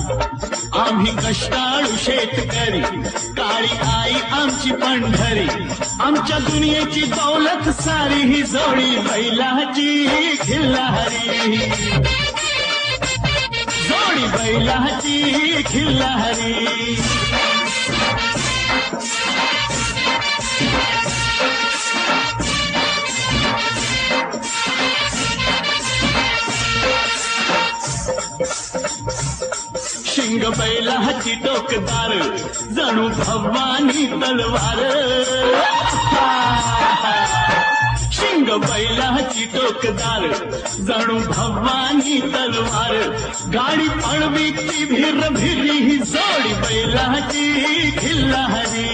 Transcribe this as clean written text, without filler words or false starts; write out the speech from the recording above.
आम्ही कष्टाळू शेतकरी, काळी आई आमची पंढरी, आमच्या दुनियेची दौलत सारी ही जोडी बैलाची खिल्लारी, जोडी बैलाची खिल्लारी. शिंग बैलाची टोकदार, जणू भवानी तलवार. शिंग बैलाची टोकदार, जणू भवानी तलवार, गाडी पळवी ती भिर भिरी ही जोडी बैलाची खिल्लारी.